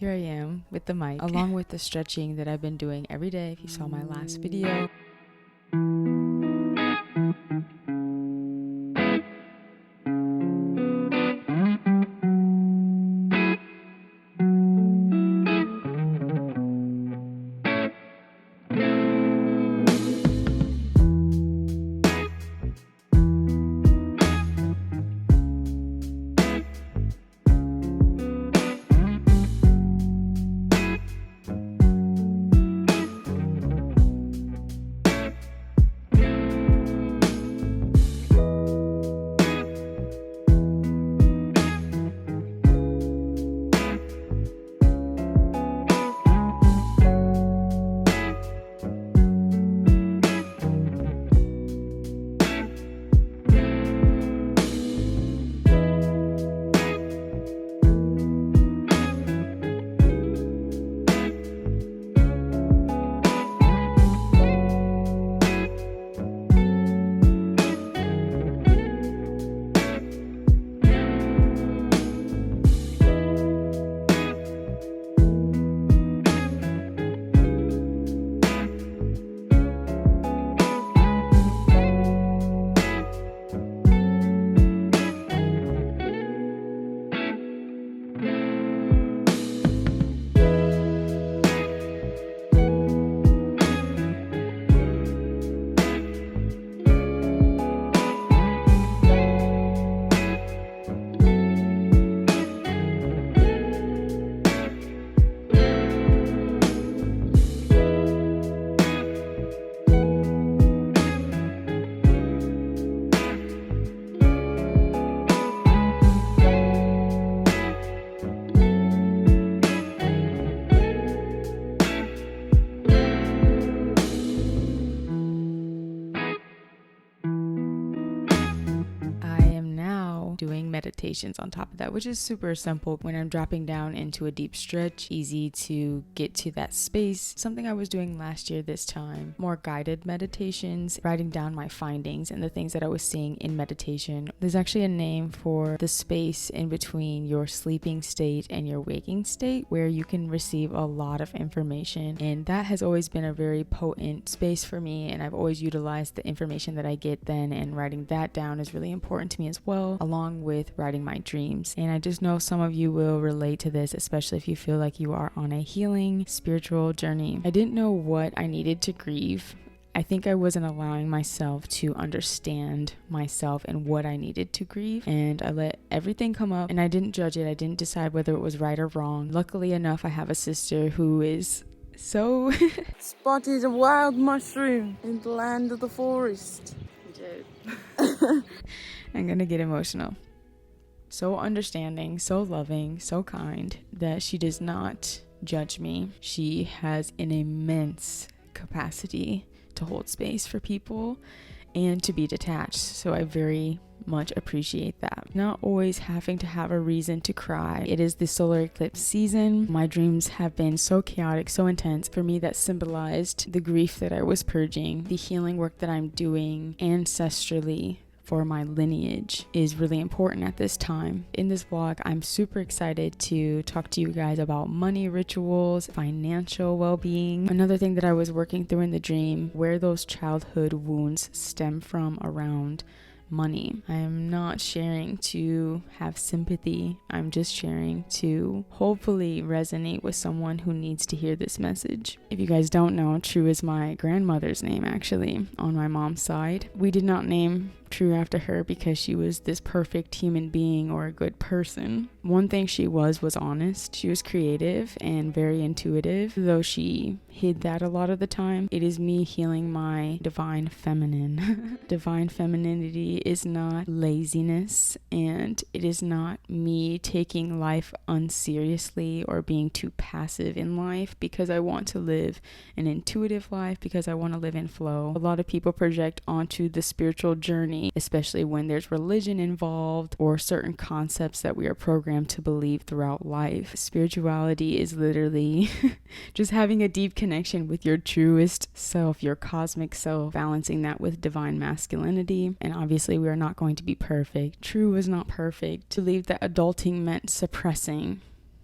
here I am with the mic, along with the stretching that I've been doing every day. If you saw my last video. Doing meditations on top of that, which is super simple. When I'm dropping down into a deep stretch, easy to get to that space. Something I was doing last year this time, more guided meditations, writing down my findings and the things that I was seeing in meditation. There's actually a name for the space in between your sleeping state and your waking state where you can receive a lot of information, and that has always been a very potent space for me, and I've always utilized the information that I get then, and writing that down is really important to me as well, along with writing my dreams. And I just know some of you will relate to this, especially if you feel like you are on a healing spiritual journey. I didn't know what I needed to grieve. I think I wasn't allowing myself to understand myself and what I needed to grieve, and I let everything come up and I didn't judge it. I didn't decide whether it was right or wrong. Luckily enough, I have a sister who is so spotted a wild mushroom in the land of the forest. I'm gonna get emotional. So understanding, so loving, so kind that she does not judge me. She has an immense capacity to hold space for people and to be detached. So I very much appreciate that. Not always having to have a reason to cry. It is the solar eclipse season. My dreams have been so chaotic, so intense. For me, that symbolized the grief that I was purging, the healing work that I'm doing ancestrally for my lineage is really important at this time. In this vlog, I'm super excited to talk to you guys about money rituals, financial well-being. Another thing that I was working through in the dream, where those childhood wounds stem from around money. I'm not sharing to have sympathy. I'm just sharing to hopefully resonate with someone who needs to hear this message. If you guys don't know, True is my grandmother's name, actually, on my mom's side. We did not name True after her because she was this perfect human being or a good person. One thing she was honest. She was creative and very intuitive, though she hid that a lot of the time. It is me healing my divine feminine. Divine femininity is not laziness, and it is not me taking life unseriously or being too passive in life because I want to live an intuitive life, because I want to live in flow. A lot of people project onto the spiritual journey, especially when there's religion involved or certain concepts that we are programmed to believe throughout life. Spirituality is literally just having a deep connection with your truest self, your cosmic self, balancing that with divine masculinity. And obviously we are not going to be perfect. True was not perfect. To believe that adulting meant suppressing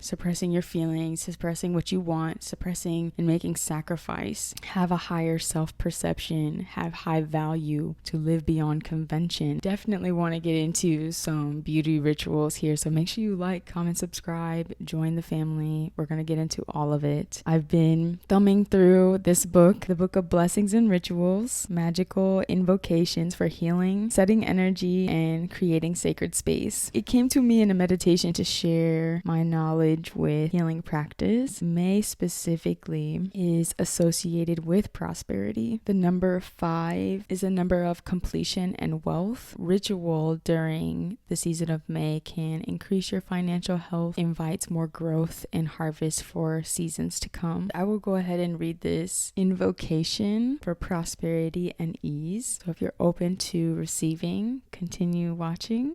suppressing your feelings, suppressing what you want, suppressing and making sacrifice. Have a higher self-perception, have high value, to live beyond convention. Definitely want to get into some beauty rituals here, so make sure you like, comment, subscribe, join the family. We're going to get into all of it. I've been thumbing through this book, the Book of Blessings and Rituals, magical invocations for healing, setting energy, and creating sacred space. It came to me in a meditation to share my knowledge with healing practice. May specifically is associated with prosperity. The number 5 is a number of completion and wealth. Ritual during the season of May can increase your financial health, invites more growth and harvest for seasons to come. I will go ahead and read this invocation for prosperity and ease. So if you're open to receiving, continue watching.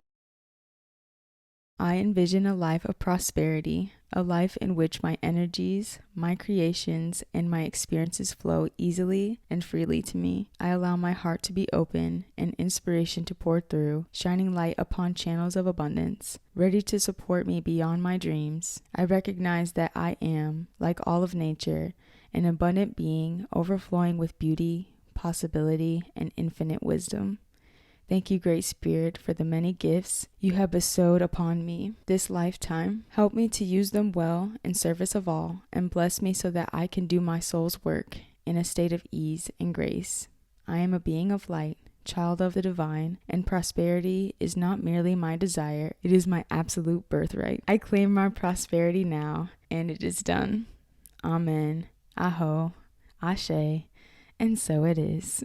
I envision a life of prosperity, a life in which my energies, my creations, and my experiences flow easily and freely to me. I allow my heart to be open and inspiration to pour through, shining light upon channels of abundance, ready to support me beyond my dreams. I recognize that I am, like all of nature, an abundant being overflowing with beauty, possibility, and infinite wisdom. Thank you, Great Spirit, for the many gifts you have bestowed upon me this lifetime. Help me to use them well in service of all, and bless me so that I can do my soul's work in a state of ease and grace. I am a being of light, child of the divine, and prosperity is not merely my desire, it is my absolute birthright. I claim my prosperity now, and it is done. Amen. Aho. Ashe. And so it is.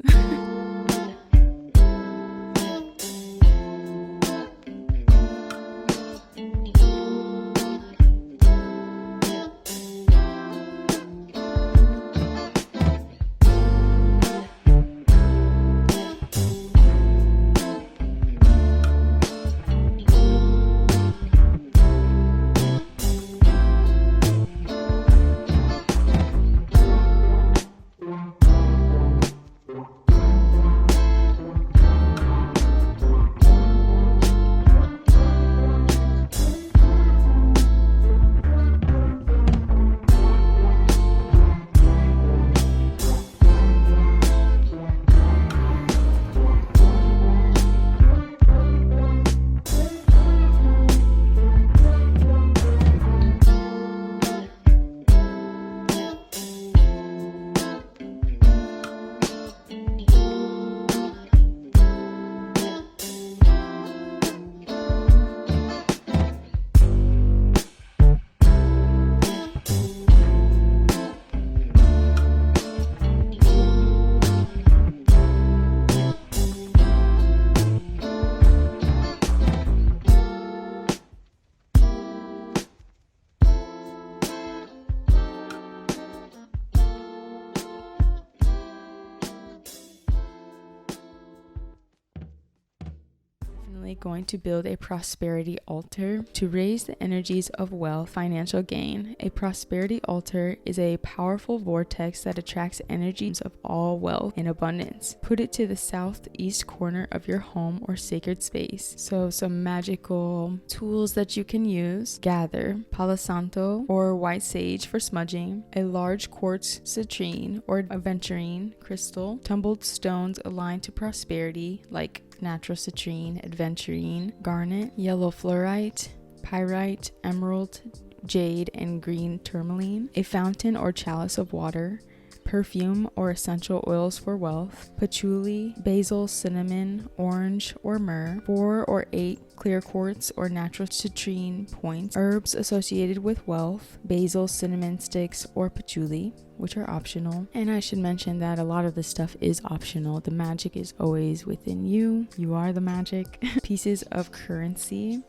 Going to build a prosperity altar to raise the energies of wealth, financial gain. A prosperity altar is a powerful vortex that attracts energies of all wealth and abundance. Put it to the southeast corner of your home or sacred space. So some magical tools that you can use: gather Palo Santo or white sage for smudging, a large quartz citrine or aventurine crystal, tumbled stones aligned to prosperity like natural citrine, aventurine, garnet, yellow fluorite, pyrite, emerald, jade, and green tourmaline, a fountain or chalice of water, perfume or essential oils for wealth, patchouli, basil, cinnamon, orange, or myrrh, 4 or 8 clear quartz or natural citrine points, herbs associated with wealth, basil, cinnamon sticks, or patchouli, which are optional. And I should mention that a lot of this stuff is optional. The magic is always within you. You are the magic. Pieces of currency: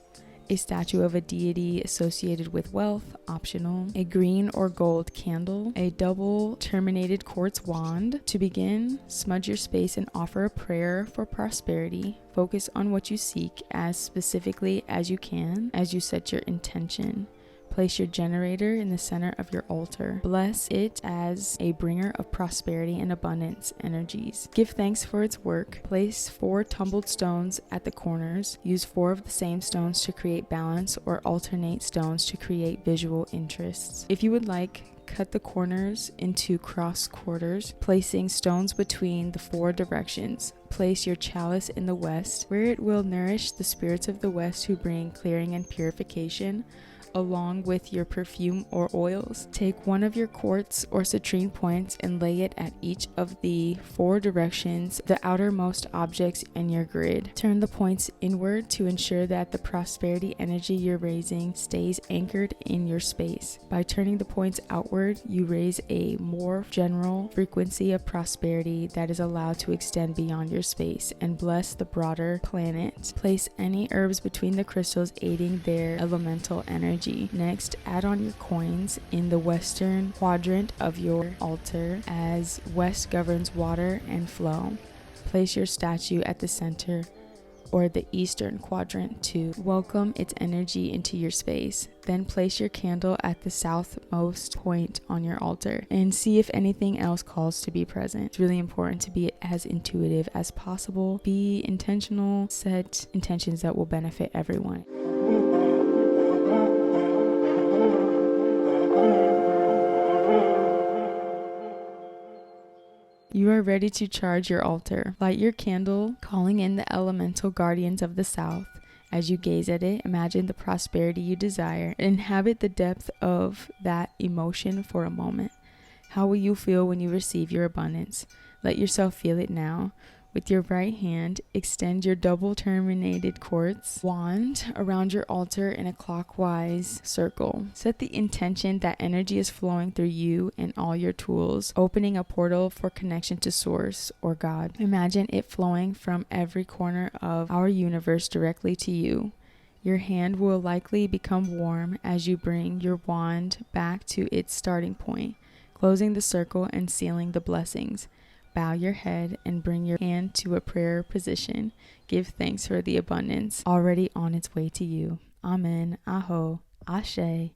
a statue of a deity associated with wealth, optional. A green or gold candle. A double terminated quartz wand. To begin, smudge your space and offer a prayer for prosperity. Focus on what you seek as specifically as you can as you set your intention. Place your generator in the center of your altar. Bless it as a bringer of prosperity and abundance energies. Give thanks for its work. Place 4 tumbled stones at the corners. Use 4 of the same stones to create balance, or alternate stones to create visual interests. If you would like, cut the corners into cross quarters, placing stones between the 4 directions. Place your chalice in the west, where it will nourish the spirits of the west who bring clearing and purification, along with your perfume or oils. Take one of your quartz or citrine points and lay it at each of the 4 directions, the outermost objects in your grid. Turn the points inward to ensure that the prosperity energy you're raising stays anchored in your space. By turning the points outward, you raise a more general frequency of prosperity that is allowed to extend beyond your space and bless the broader planet. Place any herbs between the crystals, aiding their elemental energy. Next, add on your coins in the western quadrant of your altar, as west governs water and flow. Place your statue at the center or the eastern quadrant to welcome its energy into your space. Then place your candle at the southmost point on your altar and see if anything else calls to be present. It's really important to be as intuitive as possible. Be intentional, set intentions that will benefit everyone. You are ready to charge your altar. Light your candle, calling in the elemental guardians of the south. As you gaze at it, imagine the prosperity you desire. Inhabit the depth of that emotion for a moment. How will you feel when you receive your abundance? Let yourself feel it now. With your right hand, extend your double-terminated quartz wand around your altar in a clockwise circle. Set the intention that energy is flowing through you and all your tools, opening a portal for connection to Source or God. Imagine it flowing from every corner of our universe directly to you. Your hand will likely become warm as you bring your wand back to its starting point, closing the circle and sealing the blessings. Bow your head and bring your hand to a prayer position. Give thanks for the abundance already on its way to you. Amen, Aho, Ashe,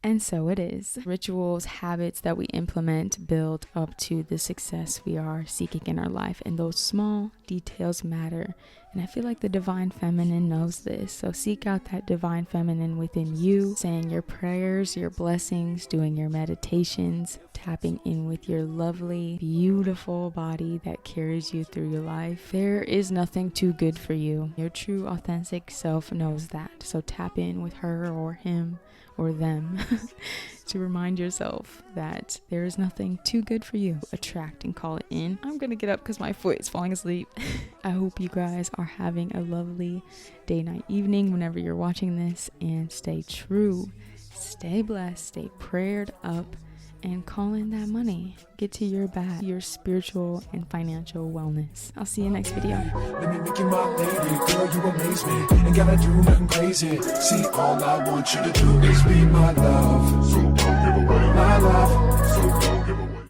and so it is. Rituals, habits that we implement build up to the success we are seeking in our life, and those small details matter. And I feel like the divine feminine knows this. So seek out that divine feminine within you, saying your prayers, your blessings, doing your meditations, tapping in with your lovely, beautiful body that carries you through your life. There is nothing too good for you. Your true, authentic self knows that. So tap in with her or him or them to remind yourself that there is nothing too good for you. Attract and call it in. I'm gonna get up because my foot is falling asleep. I hope you guys are having a lovely day, night, evening whenever you're watching this, and stay true, stay blessed, stay prayed up, and call in that money. Get to your bag, your spiritual and financial wellness. I'll see you next video. Let me make you my lady, girl, you amaze me. Ain't gotta do nothing crazy. See, all I want you to do is be my love. So don't give away my love. So don't